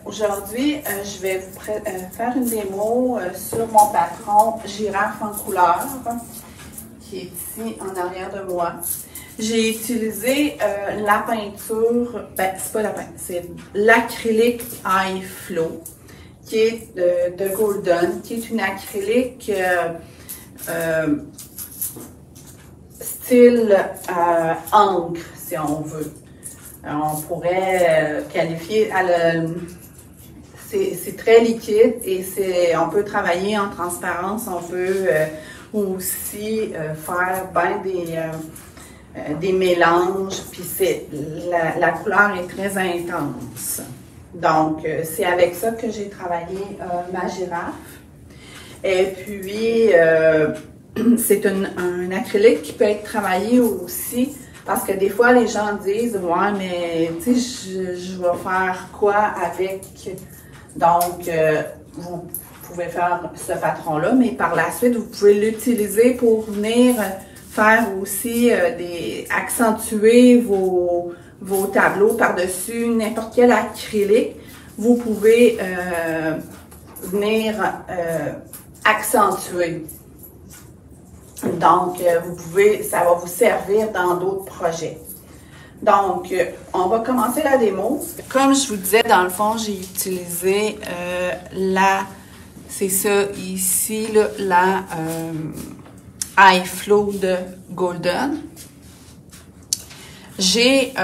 Aujourd'hui, je vais vous faire une démo sur mon patron Girafe en couleur, qui est ici en arrière de moi. J'ai utilisé la peinture, c'est pas la peinture, c'est l'acrylique High Flow, qui est de Golden, qui est une acrylique style encre, si on veut. On pourrait qualifier, c'est très liquide et on peut travailler en transparence, on peut aussi faire des mélanges, puis la couleur est très intense. Donc, c'est avec ça que j'ai travaillé ma girafe. Et puis, c'est un acrylique qui peut être travaillé aussi, parce que des fois, les gens disent « Ouais, mais tu sais, je vais faire quoi avec? » Donc, vous pouvez faire ce patron-là, mais par la suite, vous pouvez l'utiliser pour venir faire aussi accentuer vos tableaux par-dessus n'importe quel acrylique. Vous pouvez venir accentuer. Donc, ça va vous servir dans d'autres projets. Donc, on va commencer la démo. Comme je vous disais, dans le fond, j'ai utilisé c'est ça ici, là, la High Flow de Golden. J'ai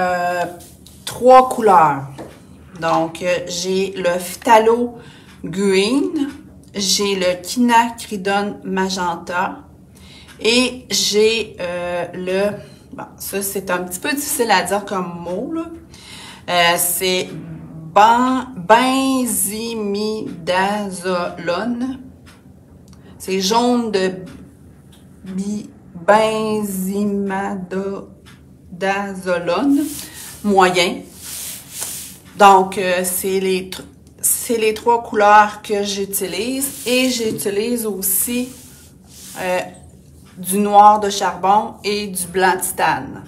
3 couleurs. Donc, j'ai le Phthalo Green, j'ai le Quinacridone Magenta et j'ai bon, ça c'est un petit peu difficile à dire comme mot, là. C'est benzimidazolone. C'est jaune de benzimadazolone moyen. Donc, c'est les 3 couleurs que j'utilise. Et j'utilise aussi du noir de charbon et du blanc titane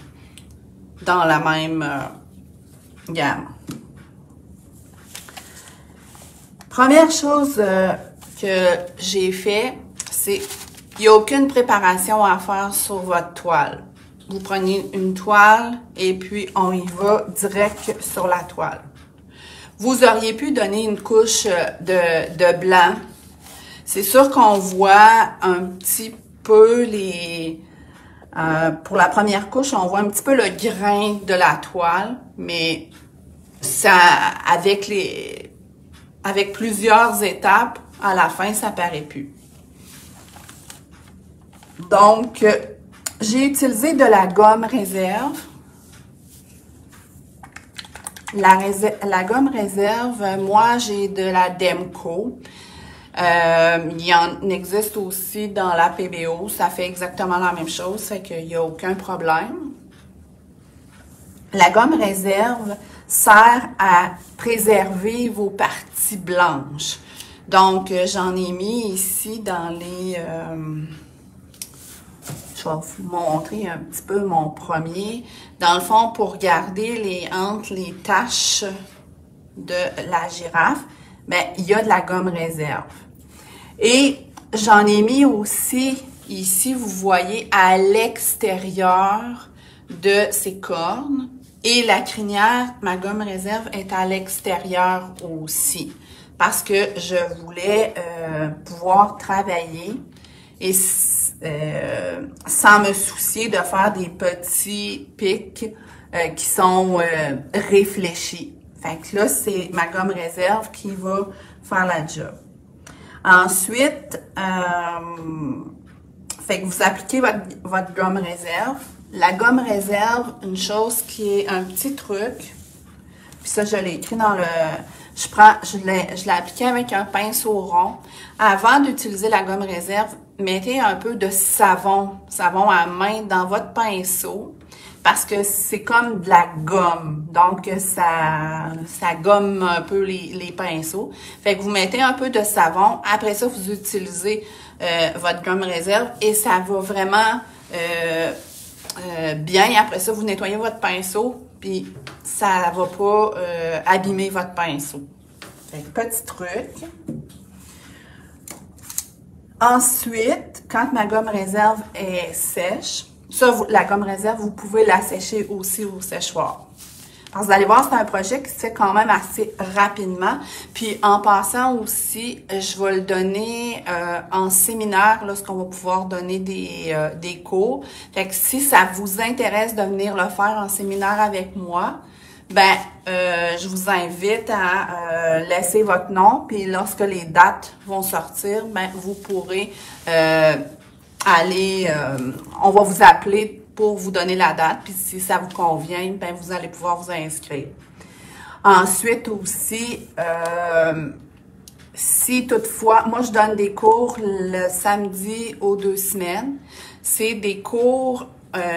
dans la même gamme. Première chose que j'ai fait, c'est il n'y a aucune préparation à faire sur votre toile. Vous prenez une toile et puis on y va direct sur la toile. Vous auriez pu donner une couche de blanc. C'est sûr qu'on voit un petit peu pour la première couche, on voit un petit peu le grain de la toile, mais ça, avec plusieurs étapes, à la fin, ça paraît plus. Donc, j'ai utilisé de la gomme réserve. La gomme réserve, moi, j'ai de la Demco. Il y en existe aussi dans la PBO. Ça fait exactement la même chose, fait qu'il n'y a aucun problème. La gomme réserve sert à préserver vos parties blanches. Donc, j'en ai mis ici dans les... je vais vous montrer un petit peu mon premier. Dans le fond, pour garder entre les taches de la girafe, il y a de la gomme réserve. Et j'en ai mis aussi, ici, vous voyez, à l'extérieur de ces cornes. Et la crinière, ma gomme réserve, est à l'extérieur aussi. Parce que je voulais pouvoir travailler et sans me soucier de faire des petits pics qui sont réfléchis. Fait que là, c'est ma gomme réserve qui va faire la job. Ensuite, fait que vous appliquez votre gomme réserve. La gomme réserve, une chose qui est un petit truc, puis ça, je l'ai écrit dans le... Je l'ai appliqué avec un pinceau rond. Avant d'utiliser la gomme réserve, mettez un peu de savon à main dans votre pinceau, parce que c'est comme de la gomme. Donc, ça gomme un peu les pinceaux. Fait que vous mettez un peu de savon. Après ça, vous utilisez votre gomme réserve et ça va vraiment bien. Après ça, vous nettoyez votre pinceau, puis ça va pas abîmer votre pinceau. Fait que, petit truc. Ensuite, quand ma gomme réserve est sèche, ça, la gomme réserve, vous pouvez la sécher aussi au séchoir. Parce que vous allez voir, c'est un projet qui se fait quand même assez rapidement. Puis en passant aussi, je vais le donner en séminaire, lorsqu'on va pouvoir donner des cours. Fait que si ça vous intéresse de venir le faire en séminaire avec moi, ben je vous invite à laisser votre nom. Puis lorsque les dates vont sortir, ben vous pourrez aller, on va vous appeler pour vous donner la date, puis si ça vous convient, ben vous allez pouvoir vous inscrire. Ensuite aussi, si toutefois, moi je donne des cours le samedi aux 2 semaines, c'est des cours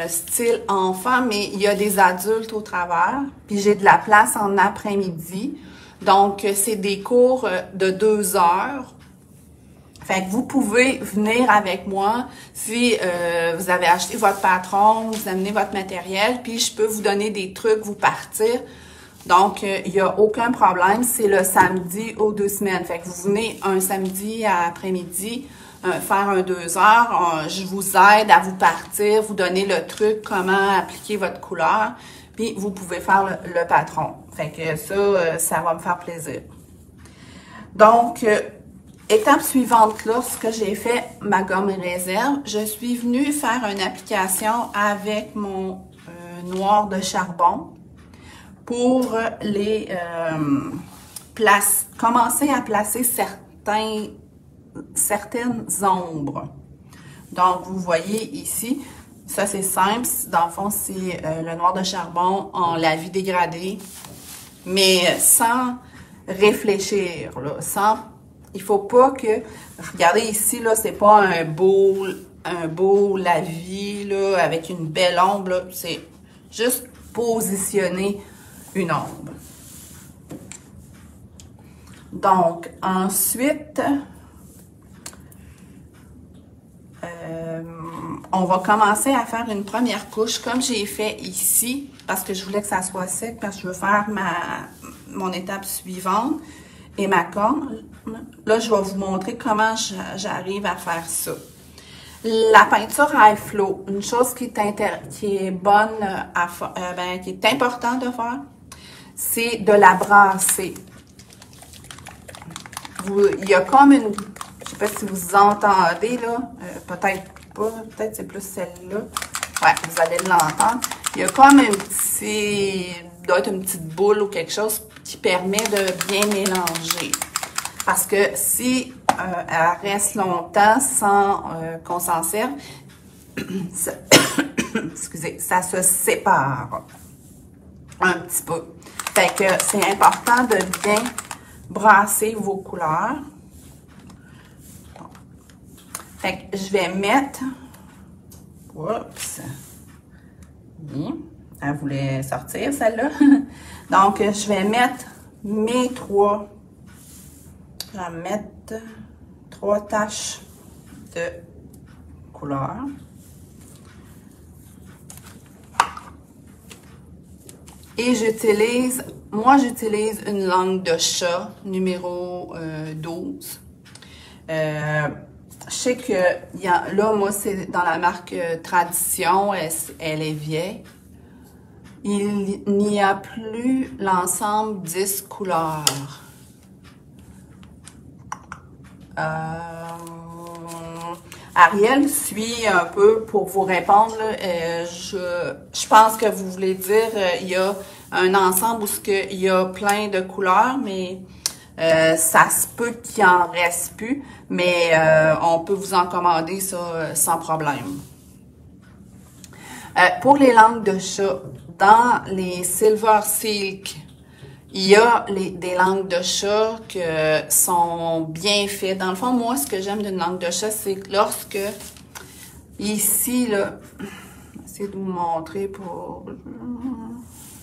style enfant, mais il y a des adultes au travers, puis j'ai de la place en après-midi, donc c'est des cours de 2 heures. Fait que vous pouvez venir avec moi si vous avez acheté votre patron, vous amenez votre matériel, puis je peux vous donner des trucs, vous partir. Donc, il n'y a aucun problème. C'est le samedi aux 2 semaines. Fait que vous venez un samedi après-midi faire un 2 heures. Je vous aide à vous partir, vous donner le truc, comment appliquer votre couleur. Puis, vous pouvez faire le patron. Fait que ça va me faire plaisir. Donc, étape suivante, lorsque j'ai fait ma gomme réserve, je suis venue faire une application avec mon noir de charbon pour les commencer à placer certaines ombres. Donc, vous voyez ici, ça c'est simple, dans le fond c'est le noir de charbon en la vie dégradée, mais sans réfléchir, là, il faut pas que, regardez ici, là, c'est pas un beau lavis, là, avec une belle ombre, là, c'est juste positionner une ombre. Donc, ensuite, on va commencer à faire une première couche, comme j'ai fait ici, parce que je voulais que ça soit sec, parce que je veux faire mon étape suivante et ma corne. Là, je vais vous montrer comment j'arrive à faire ça. La peinture high flow, une chose qui est bonne qui est importante de faire, c'est de la brasser. Il y a comme une, je sais pas si vous entendez là, peut-être pas, peut-être c'est plus celle-là. Ouais, vous allez l'entendre. Il y a comme doit être une petite boule ou quelque chose qui permet de bien mélanger. Parce que si elle reste longtemps sans qu'on s'en serve, excusez, ça se sépare un petit peu. Fait que c'est important de bien brasser vos couleurs. Bon. Fait que je vais mettre... Oups! Elle voulait sortir, celle-là. Donc, je vais mettre mes trois... Je vais mettre 3 taches de couleur. Et j'utilise une langue de chat numéro 12. Je sais que là, moi, c'est dans la marque Tradition, elle est vieille. Il n'y a plus l'ensemble 10 couleurs. Ariel suit un peu pour vous répondre. Je pense que vous voulez dire il y a un ensemble où il y a plein de couleurs, mais ça se peut qu'il en reste plus, mais on peut vous en commander ça sans problème. Pour les langues de chat, dans les Silver Silk, il y a des langues de chat qui sont bien faites. Dans le fond, moi, ce que j'aime d'une langue de chat, c'est que lorsque, ici, là, je vais essayer de vous montrer pour...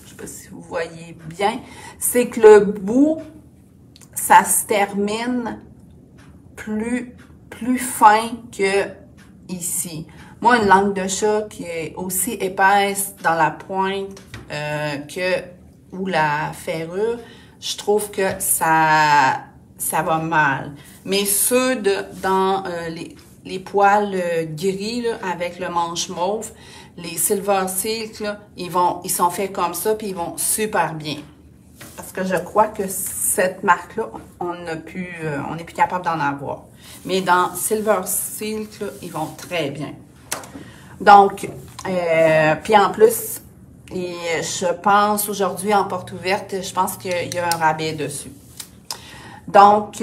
Je sais pas si vous voyez bien. C'est que le bout, ça se termine plus fin que ici. Moi, une langue de chat qui est aussi épaisse dans la pointe que ou la ferrure, je trouve que ça va mal. Mais ceux dans les poils gris là, avec le manche mauve, les Silver Silk, là, ils sont faits comme ça, puis ils vont super bien. Parce que je crois que cette marque-là, on n'est plus capable d'en avoir. Mais dans Silver Silk, là, ils vont très bien. Donc, puis en plus, je pense aujourd'hui en porte ouverte, je pense qu'il y a un rabais dessus. Donc,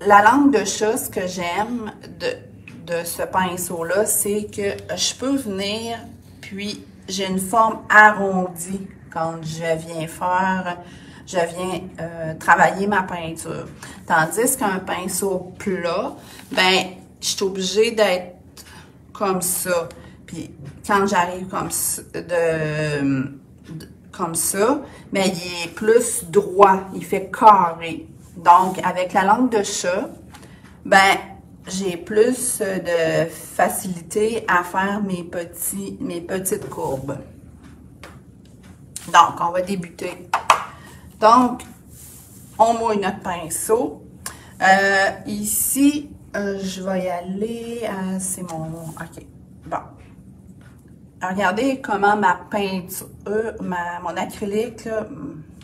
la langue de chat, ce que j'aime de ce pinceau-là, c'est que je peux venir, puis j'ai une forme arrondie quand je viens travailler ma peinture. Tandis qu'un pinceau plat, ben, je suis obligée d'être comme ça. Puis quand j'arrive comme ça, ben, il est plus droit, il fait carré. Donc, avec la langue de chat, ben, j'ai plus de facilité à faire mes petites courbes. Donc, on va débuter. Donc, on mouille notre pinceau. Ici, je vais y aller, c'est mon... OK, bon. Regardez comment ma peinture, mon acrylique, là,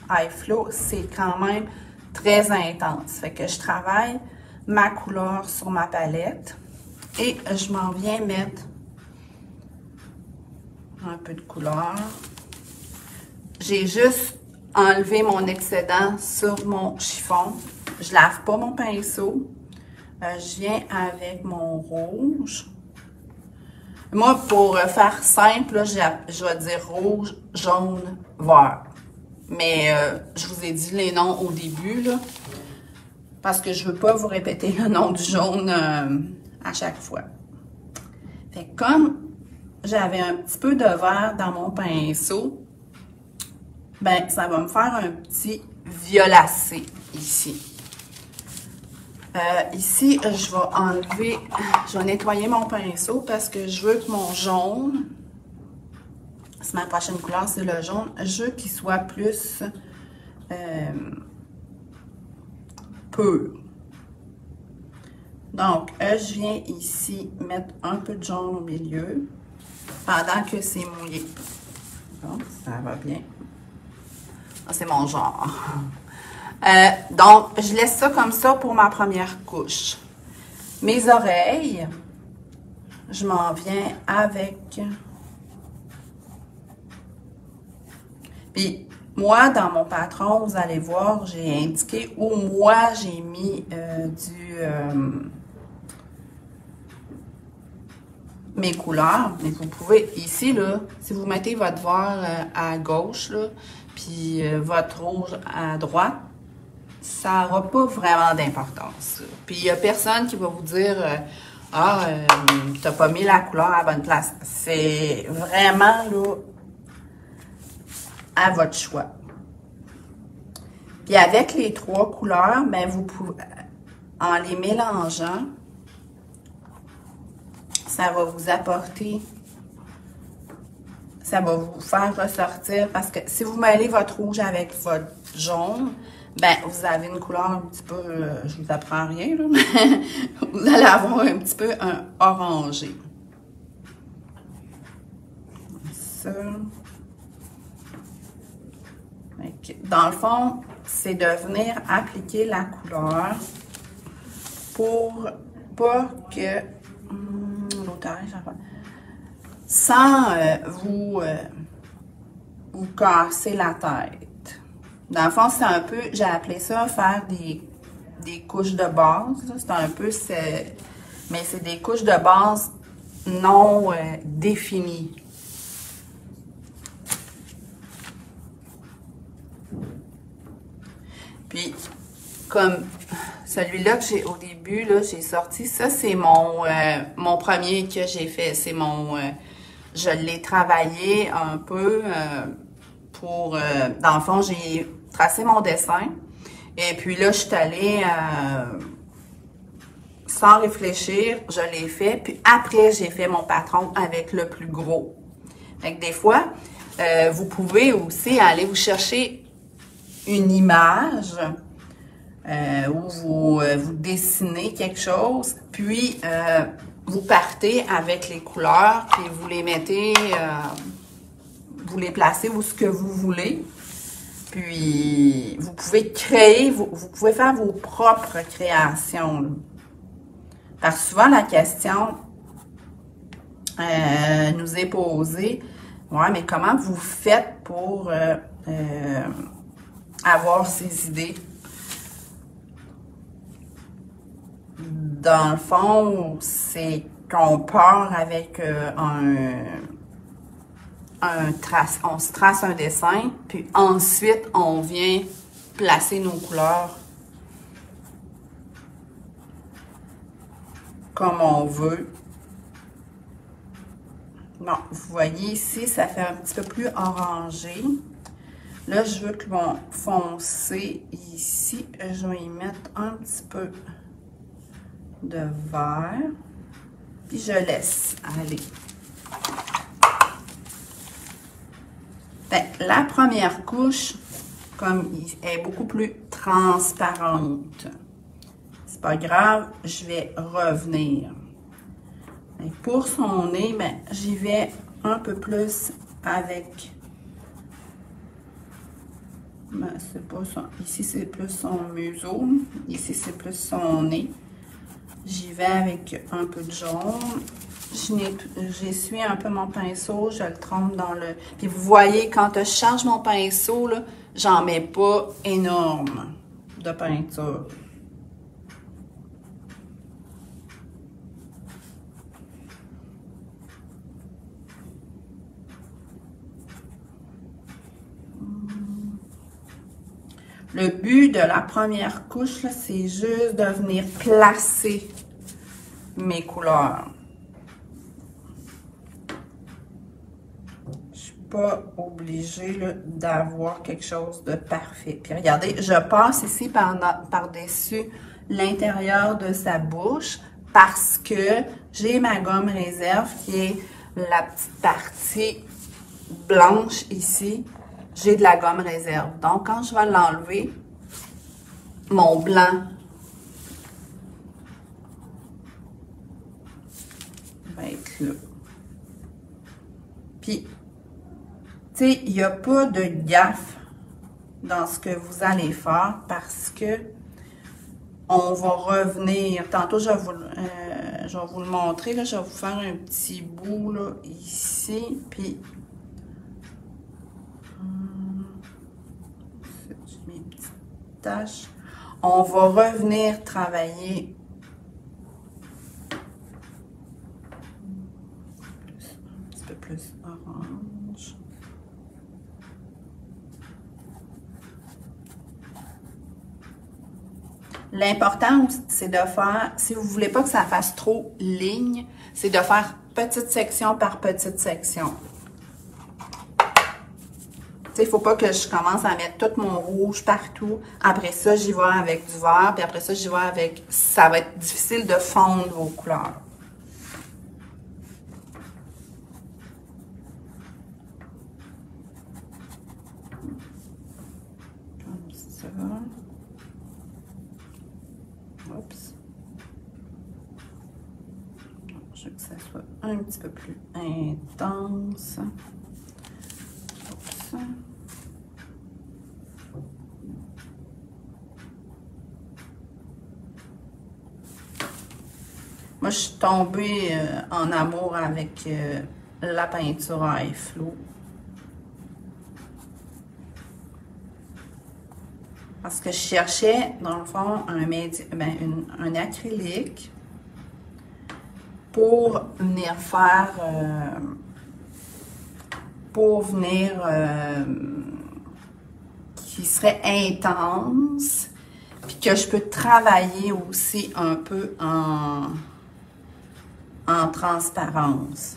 High Flow, c'est quand même très intense. Fait que je travaille ma couleur sur ma palette et je m'en viens mettre un peu de couleur. J'ai juste enlevé mon excédent sur mon chiffon. Je lave pas mon pinceau. Je viens avec mon rouge. Moi, pour faire simple, là, je vais dire rouge, jaune, vert. Mais je vous ai dit les noms au début, là, parce que je ne veux pas vous répéter le nom du jaune à chaque fois. Fait que comme j'avais un petit peu de vert dans mon pinceau, ben ça va me faire un petit violacé ici. Ici, je vais nettoyer mon pinceau parce que je veux que mon jaune, c'est ma prochaine couleur, c'est le jaune, je veux qu'il soit plus pur. Donc, je viens ici mettre un peu de jaune au milieu pendant que c'est mouillé. Bon, ça va bien. C'est mon genre. Donc, je laisse ça comme ça pour ma première couche. Mes oreilles, je m'en viens avec... Puis, moi, dans mon patron, vous allez voir, j'ai indiqué où moi, j'ai mis mes couleurs. Mais vous pouvez, ici, là, si vous mettez votre vert à gauche, là, puis votre rouge à droite, ça n'aura pas vraiment d'importance. Puis, il n'y a personne qui va vous dire « Ah, tu n'as pas mis la couleur à la bonne place. » C'est vraiment, là, à votre choix. Puis, avec les trois couleurs, ben, vous pouvez, en les mélangeant, ça va vous apporter, ça va vous faire ressortir, parce que si vous mêlez votre rouge avec votre jaune, ben, vous avez une couleur un petit peu, je vous apprends rien, là, mais vous allez avoir un petit peu un orangé. Ça. Dans le fond, c'est de venir appliquer la couleur pour pas que, sans vous casser la tête. Dans le fond, c'est un peu, j'ai appelé ça faire des couches de base. C'est un peu, mais c'est des couches de base non définies. Puis, comme celui-là que j'ai au début, là, j'ai sorti, ça c'est mon premier que j'ai fait. C'est je l'ai travaillé un peu pour, dans le fond, j'ai tracé mon dessin. Et puis là, je suis allée, sans réfléchir, je l'ai fait. Puis après, j'ai fait mon patron avec le plus gros. Fait que des fois, Vous pouvez aussi aller vous chercher une image où vous dessinez quelque chose, puis vous partez avec les couleurs, puis vous les mettez, vous les placez où ce que vous voulez. Puis, vous pouvez créer, vous pouvez faire vos propres créations. Là. Parce que souvent, la question nous est posée, ouais, mais comment vous faites pour avoir ces idées? Dans le fond, c'est qu'on part avec on se trace un dessin, puis ensuite, on vient placer nos couleurs comme on veut. Bon, vous voyez ici, ça fait un petit peu plus orangé. Là, je veux que mon foncé ici, je vais y mettre un petit peu de vert, puis je laisse aller. Bien, la première couche, comme elle est beaucoup plus transparente, c'est pas grave, je vais revenir. Et pour son nez, ben, j'y vais un peu plus avec, ben, c'est pas son, ici c'est plus son museau, ici c'est plus son nez. J'y vais avec un peu de jaune. J'essuie un peu mon pinceau, je le trempe dans le... Puis vous voyez, quand je charge mon pinceau, là, j'en mets pas énorme de peinture. Le but de la première couche, c'est juste de venir placer mes couleurs. Je ne suis pas obligée d'avoir quelque chose de parfait. Puis regardez, je passe ici par-dessus l'intérieur de sa bouche parce que j'ai ma gomme réserve qui est la petite partie blanche ici. J'ai de la gomme réserve. Donc, quand je vais l'enlever, mon blanc va être là. Puis, tu sais, il n'y a pas de gaffe dans ce que vous allez faire parce que on va revenir. Tantôt, je vais vous le montrer. Là, je vais vous faire un petit bout là, ici. Puis, mes petites taches. On va revenir travailler un petit peu plus orange. L'important, c'est de faire, si vous ne voulez pas que ça fasse trop ligne, c'est de faire petite section par petite section. Il ne faut pas que je commence à mettre tout mon rouge partout. Après ça, j'y vais avec du vert. Puis après ça, j'y vais avec... Ça va être difficile de fondre vos couleurs. Comme ça. Oups. Je veux que ça soit un petit peu plus intense. Oups. Moi, je suis tombée en amour avec la peinture à flot. Parce que je cherchais, dans le fond, un acrylique pour venir faire... qui serait intense, puis que je peux travailler aussi un peu en transparence.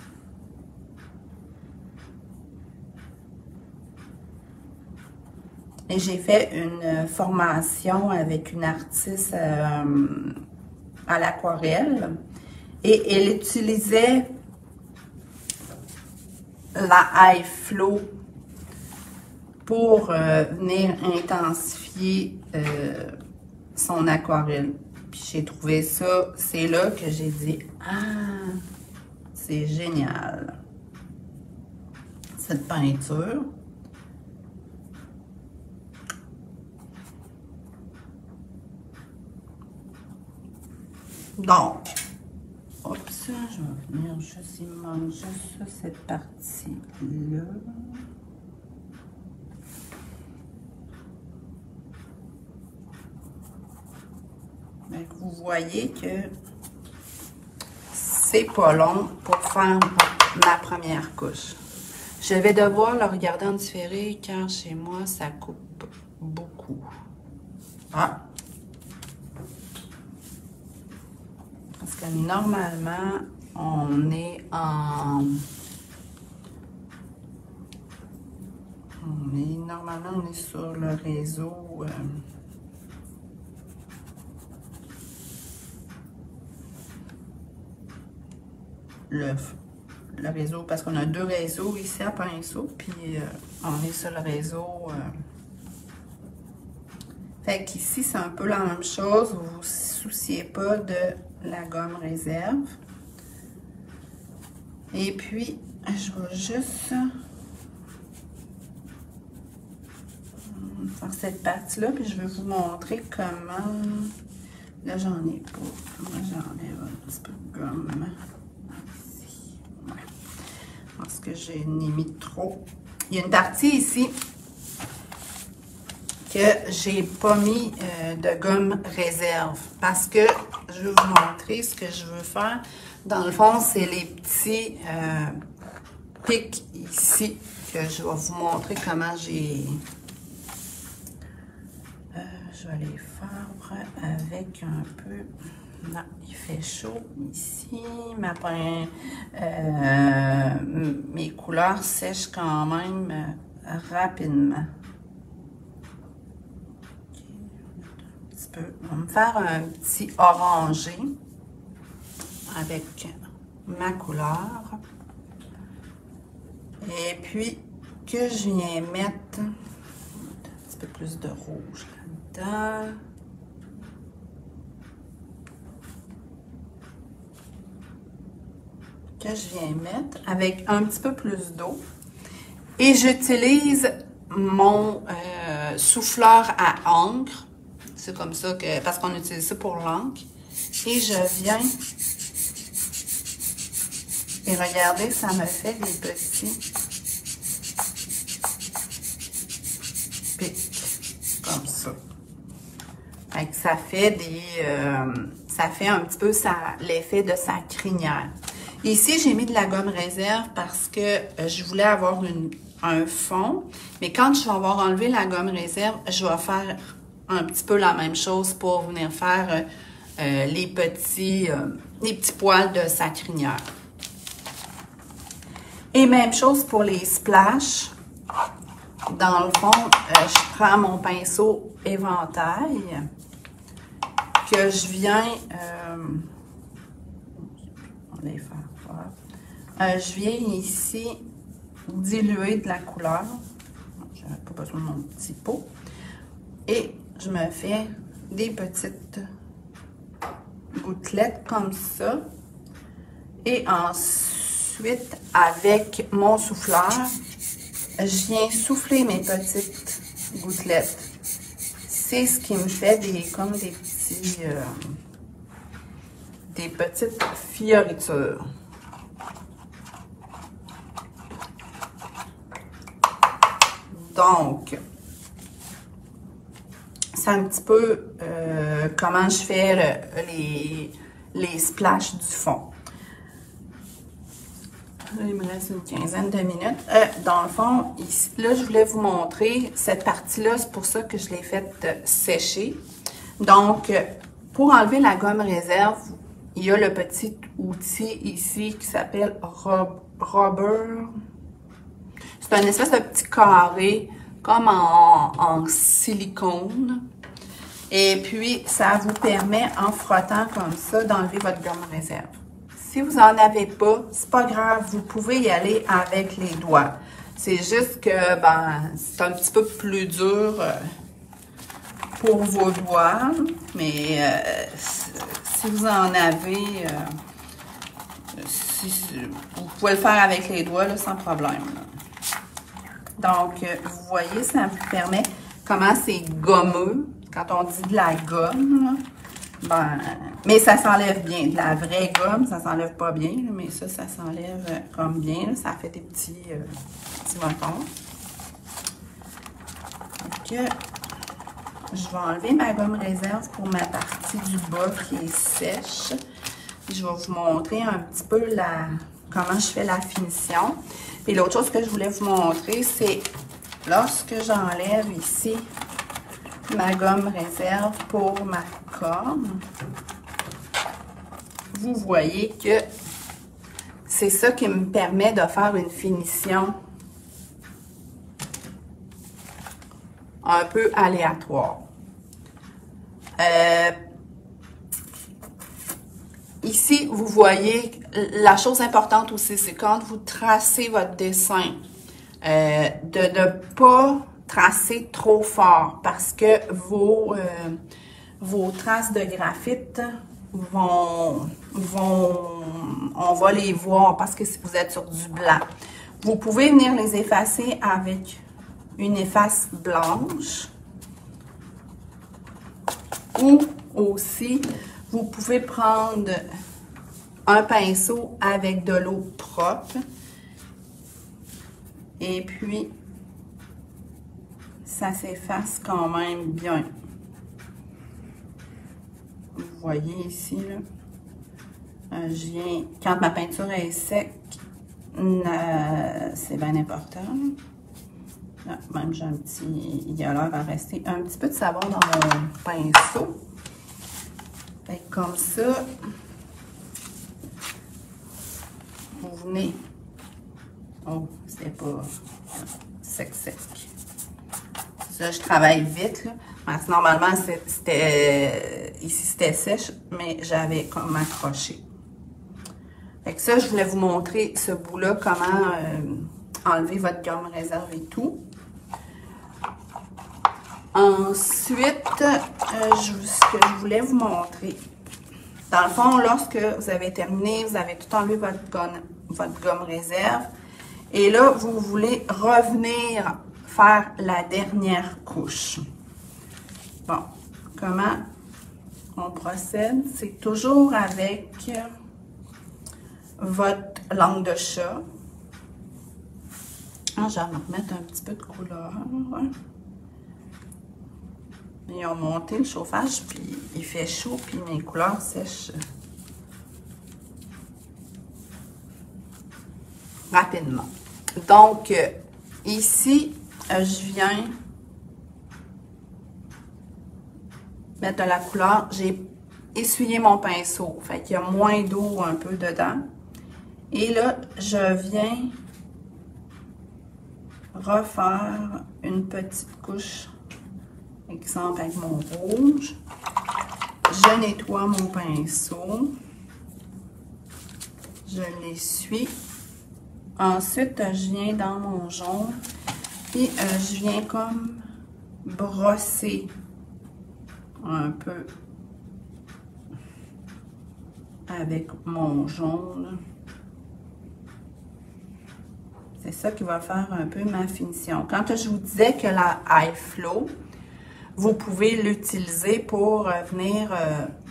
Et j'ai fait une formation avec une artiste à l'aquarelle et elle utilisait la high flow pour venir intensifier son aquarelle. Puis j'ai trouvé ça, c'est là que j'ai dit « Ah, c'est génial! » Cette peinture. Donc, hop, ça, je vais venir juste, il me manque juste ça, cette partie-là. Donc, vous voyez que c'est pas long pour faire ma première couche. Je vais devoir le regarder en différé car chez moi, ça coupe beaucoup. Ah! Parce que normalement, on est sur le réseau. Le réseau, parce qu'on a deux réseaux ici à pinceau, puis on est sur le réseau. Fait qu'ici, c'est un peu la même chose. Vous ne vous souciez pas de la gomme réserve. Et puis, je vais juste faire cette partie-là, puis je vais vous montrer comment... Là, j'en ai pas. Moi, j'enlève un petit peu de gomme. Ici. Ouais. Parce que j'ai mis trop. Il y a une partie ici que j'ai pas mis de gomme réserve parce que je vais vous montrer ce que je veux faire. Dans le fond, c'est les petits pics ici que je vais vous montrer comment j'ai... je vais les faire avec un peu... Non, il fait chaud ici. Mes couleurs sèchent quand même rapidement. On va me faire un petit orangé avec ma couleur. Et puis, que je viens mettre un petit peu plus de rouge là-dedans. Que je viens mettre avec un petit peu plus d'eau. Et j'utilise mon souffleur à encre. C'est comme ça que, parce qu'on utilise ça pour l'encre. Et je viens, et regardez, ça me fait des petits pics, comme ça. Fait que ça fait des, ça fait un petit peu l'effet de sa crinière. Ici, j'ai mis de la gomme réserve parce que je voulais avoir un fond. Mais quand je vais avoir enlevé la gomme réserve, je vais faire un petit peu la même chose pour venir faire les petits poils de sa crinière. Et même chose pour les splashs. Dans le fond, je prends mon pinceau éventail que je viens... on va les faire fort. Je viens ici diluer de la couleur. Je n'ai pas besoin de mon petit pot. Et je me fais des petites gouttelettes comme ça. Et ensuite, avec mon souffleur, je viens souffler mes petites gouttelettes. C'est ce qui me fait comme des petites fioritures. Donc, c'est un petit peu comment je fais les splashs du fond. Là, il me reste une quinzaine de minutes. Dans le fond, ici, là, je voulais vous montrer cette partie-là. C'est pour ça que je l'ai faite sécher. Donc, pour enlever la gomme réserve, il y a le petit outil ici qui s'appelle Rubber. C'est un espèce de petit carré comme en silicone. Et puis, ça vous permet, en frottant comme ça, d'enlever votre gomme réserve. Si vous n'en avez pas, c'est pas grave, vous pouvez y aller avec les doigts. C'est juste que, ben, c'est un petit peu plus dur pour vos doigts, mais si vous en avez, vous pouvez le faire avec les doigts, là, sans problème. Là. Donc, vous voyez, ça vous permet comment c'est gommeux. Quand on dit de la gomme, là, ben, mais ça s'enlève bien. De la vraie gomme, ça s'enlève pas bien, là, mais ça s'enlève comme bien. Là, ça fait des petits motons. Donc, je vais enlever ma gomme réserve pour ma partie du bas qui est sèche. Je vais vous montrer un petit peu comment je fais la finition. Puis l'autre chose que je voulais vous montrer, c'est lorsque j'enlève ici ma gomme réserve pour ma corne, vous voyez que c'est ça qui me permet de faire une finition un peu aléatoire. Ici, vous voyez, la chose importante aussi, c'est quand vous tracez votre dessin, de ne pas tracer trop fort parce que vos traces de graphite on va les voir parce que vous êtes sur du blanc. Vous pouvez venir les effacer avec une efface blanche ou aussi vous pouvez prendre un pinceau avec de l'eau propre et puis ça s'efface quand même bien. Vous voyez ici, là, quand ma peinture est sec, c'est bien important. Là, même j'ai il y a l'air à rester un petit peu de savon dans mon pinceau. Fait que comme ça, vous venez. Oh, c'est pas sec. Ça, je travaille vite, là. Parce que normalement, ici, c'était sèche, mais j'avais comme accroché. Fait que ça, je voulais vous montrer ce bout-là, comment enlever votre gomme réserve et tout. Ensuite, ce que je voulais vous montrer, dans le fond, lorsque vous avez terminé, vous avez tout enlevé votre gomme réserve, et là, vous voulez revenir faire la dernière couche. Bon, comment on procède? C'est toujours avec votre langue de chat. Ah, je vais me remettre un petit peu de couleur. Ouais. Ils ont monté le chauffage, puis il fait chaud, puis mes couleurs sèchent rapidement. Donc, ici, je viens mettre de la couleur. J'ai essuyé mon pinceau, fait qu'il y a moins d'eau un peu dedans. Et là, je viens refaire une petite couche, exemple avec mon rouge. Je nettoie mon pinceau. Je l'essuie. Ensuite, je viens dans mon jaune et je viens comme brosser un peu avec mon jaune. C'est ça qui va faire un peu ma finition. Quand je vous disais que la High Flow, vous pouvez l'utiliser pour venir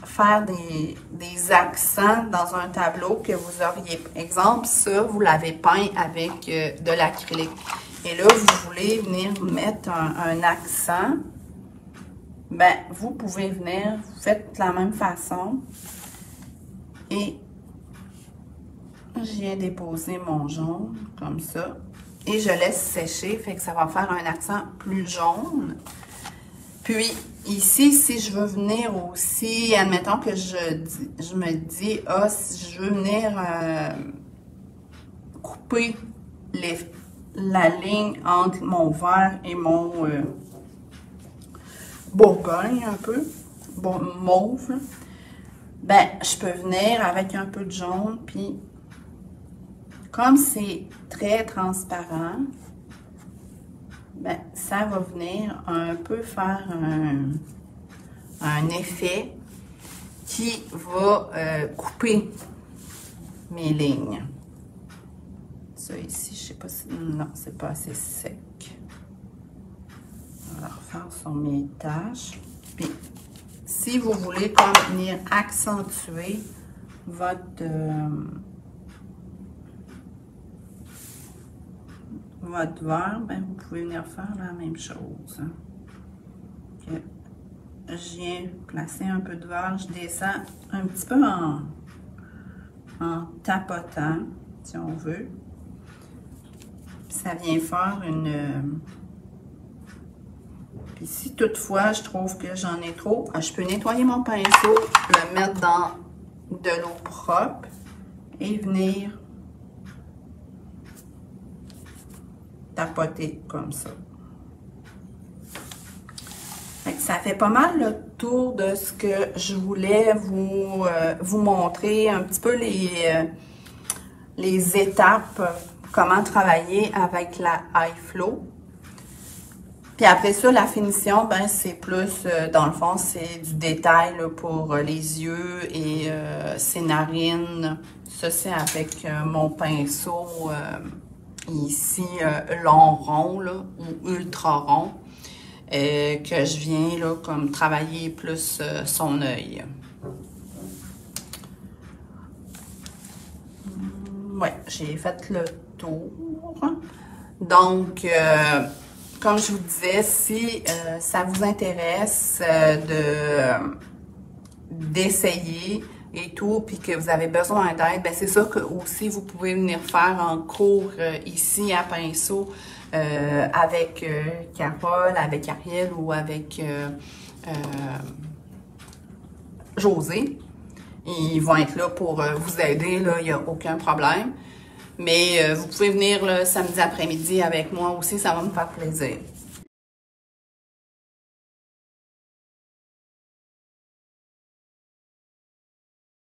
faire des accents dans un tableau que vous auriez. Exemple, ça, vous l'avez peint avec de l'acrylique. Et là, vous voulez venir mettre un accent. Ben, vous pouvez venir, vous faites de la même façon. Et je viens déposer mon jaune, comme ça. Et je laisse sécher, fait que ça va faire un accent plus jaune. Puis, ici, si je veux venir aussi, admettons que je me dis, ah, si je veux venir couper la ligne entre mon vert et mon bourgogne, un peu, bon, mauve, là. Ben, je peux venir avec un peu de jaune, puis comme c'est très transparent, ben, ça va venir un peu faire un effet qui va couper mes lignes. Ça ici, je sais pas si... Non, c'est pas assez sec. On va refaire sur mes taches. Puis, si vous voulez comme venir accentuer votre verre, ben, vous pouvez venir faire la même chose. Hein. Okay. Je viens placer un peu de verre, je descends un petit peu en tapotant, si on veut. Puis ça vient faire une... Puis si toutefois je trouve que j'en ai trop, je peux nettoyer mon pinceau, le mettre dans de l'eau propre et venir tapoter comme ça. Ça fait pas mal le tour de ce que je voulais vous montrer, un petit peu les étapes, comment travailler avec la High Flow. Puis après ça, la finition, ben c'est plus, dans le fond, c'est du détail là, pour les yeux et ses narines. Ça, c'est avec mon pinceau ici, long rond, là, ou ultra rond, que je viens là, comme travailler plus son œil. Ouais, j'ai fait le tour. Donc, comme je vous disais, si ça vous intéresse d'essayer et tout, puis que vous avez besoin d'aide, ben c'est ça que aussi vous pouvez venir faire en cours ici à pinceau avec Carole, avec Ariel ou avec José. Ils vont être là pour vous aider, là, il n'y a aucun problème. Mais vous pouvez venir le samedi après-midi avec moi aussi, ça va me faire plaisir.